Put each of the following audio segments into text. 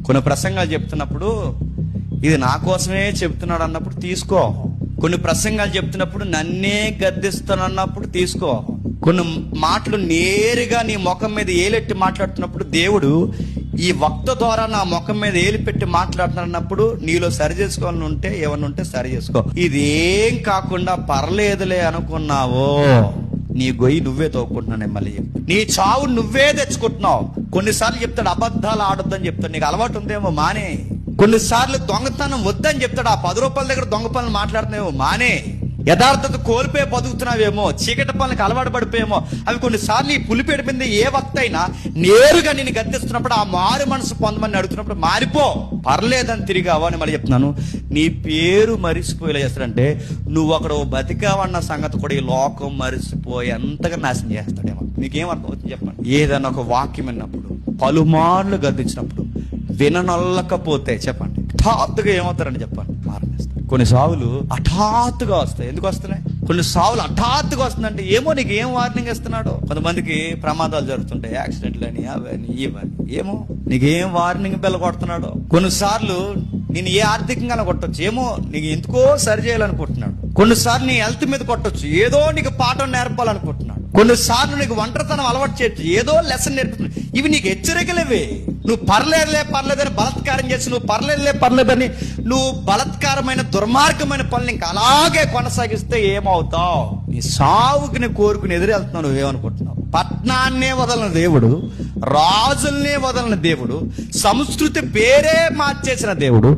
కొన్ని ప్రసంగాలు చెప్తున్నప్పుడు ఇది నా కోసమే చెప్తున్నాడు అన్నప్పుడు తీసుకో. కొన్ని ప్రసంగాలు చెప్తున్నప్పుడు నన్నే గద్దిస్తానన్నప్పుడు తీసుకో. కొన్ని మాటలు నేరుగా నీ ముఖం మీద ఏలెట్టి మాట్లాడుతున్నప్పుడు దేవుడు ఈ వక్త ద్వారా నా ముఖం మీద ఏలి పెట్టి మాట్లాడుతున్నప్పుడు నీలో సరి చేసుకోవాలని ఉంటే ఏమన్నా ఉంటే సరి చేసుకో. ఇదేం కాకుండా పర్లేదులే అనుకున్నావో నీ గొయ్యి నువ్వే తోక్కుంటున్నావు. మళ్ళీ నీ చావు నువ్వే తెచ్చుకుంటున్నావు. కొన్నిసార్లు చెప్తాడు అబద్ధాలు ఆడొద్దని చెప్తాడు, నీకు అలవాటు ఉందేమో మానే. కొన్నిసార్లు దొంగతనం వద్దని చెప్తాడు, ఆ 10 రూపాయల దగ్గర దొంగ పనులు మాట్లాడుతున్నావేమో మానే. యథార్థత కోల్పోయి బతుకుతున్నావేమో, చీకటి పనులకు అలవాటు పడిపోయేమో. అవి కొన్నిసార్లు ఈ పులిపేట మీద ఏ వక్త అయినా నేరుగా నేను గద్దిస్తున్నప్పుడు ఆ మారు మనసు పొందమని అడుగుతున్నప్పుడు మారిపో, పర్లేదని తిరిగావా అని మళ్ళీ చెప్తున్నాను. నీ పేరు మరిచిపోయేలా చేస్తాడంటే నువ్వు అక్కడ బతికావన్న సంగతి కూడా ఈ లోకం మరిచిపోయి ఎంతగా నాశనం చేస్తాడేమో. నీకేం అర్థం అవుతుంది చెప్పండి? ఏదన్నా ఒక వాక్యం విన్నప్పుడు పలుమార్లు గద్దించినప్పుడు విననొల్లకపోతే చెప్పండి హఠాత్తుగా ఏమవుతారని చెప్పండి, మారనేస్తారు. కొన్ని సావులు హఠాత్తుగా వస్తాయి. ఎందుకు వస్తున్నాయి? కొన్ని సావులు హఠాత్తుగా వస్తుందంటే ఏమో నీకు ఏం వార్నింగ్ ఇస్తున్నాడో. కొంతమందికి ప్రమాదాలు జరుగుతుంటాయి, యాక్సిడెంట్లు అని అవని ఇవని, ఏమో నీకేం వార్నింగ్ బెల్ల కొడుతున్నాడో. కొన్నిసార్లు నేను ఏ ఆర్థికంగా కొట్టొచ్చు, ఏమో నీకు ఎందుకో సరి చేయాలనుకుంటున్నాడు. కొన్నిసార్లు నీ హెల్త్ మీద కొట్టొచ్చు, ఏదో నీకు పాఠం నేర్పాలనుకుంటున్నాడు. కొన్నిసార్లు నీకు ఒంటరితనం అలవాటు చేయొచ్చు, ఏదో లెసన్ నేర్పుతున్నాడు. ఇవి నీకు హెచ్చరికలేవే. నువ్వు పర్లేదని బలాత్కారం చేసి, నువ్వు పర్లేదని నువ్వు బలాత్కారమైన దుర్మార్గమైన పనులు ఇంకా అలాగే కొనసాగిస్తే ఏమవుతావు? నీ సావుకి నీ కోరుకుని ఎదురెళ్తున్నావు. నువ్వేమనుకుంటున్నావు? పట్నాన్నే వదలని దేవుడు, రాజుల్నే వదలని దేవుడు, సంస్కృతి పేరే మార్చేసిన దేవుడు,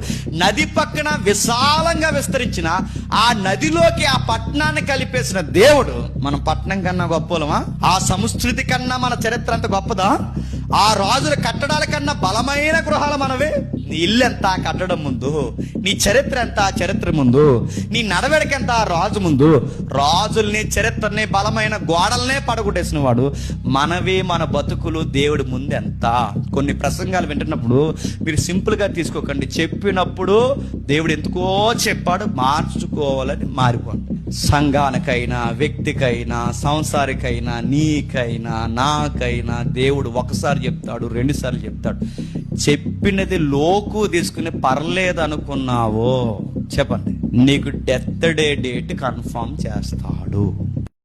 నది పక్కన విశాలంగా విస్తరించిన ఆ నదిలోకి ఆ పట్టణాన్ని కలిపేసిన దేవుడు. మనం పట్టణం కన్నా గొప్పలమా? ఆ సంస్కృతి కన్నా మన చరిత్ర అంత గొప్పదా? ఆ రాజుల కట్టడాల కన్నా బలమైన గృహాలు మనవే. నీ ఇల్లు ఎంత కట్టడం ముందు, నీ చరిత్ర ఎంత ఆ చరిత్ర ముందు, నీ నడవడిక ఎంత ఆ రాజు ముందు. రాజుల్ని, చరిత్రని, బలమైన గోడల్నే పడగొట్టేసిన వాడు. మనవి మన బతుకులు దేవుడి ముందు ఎంత. కొన్ని ప్రసంగాలు వింటున్నప్పుడు మీరు సింపుల్ గా తీసుకోకండి. చెప్పినప్పుడు దేవుడు ఎందుకో చెప్పాడు, మార్చుకోవాలని మారిపోండి. సంఘానికైనా, వ్యక్తికైనా, సంసారికైనా, నీకైనా, నాకైనా దేవుడు ఒకసారి చెప్తాడు, 2 సార్లు చెప్తాడు. చెప్పినది లోకు తీసుకుని పర్లేదు అనుకున్నావో చెప్పండి, నీకు డెత్ డేట్ కన్ఫర్మ్ చేస్తాడు.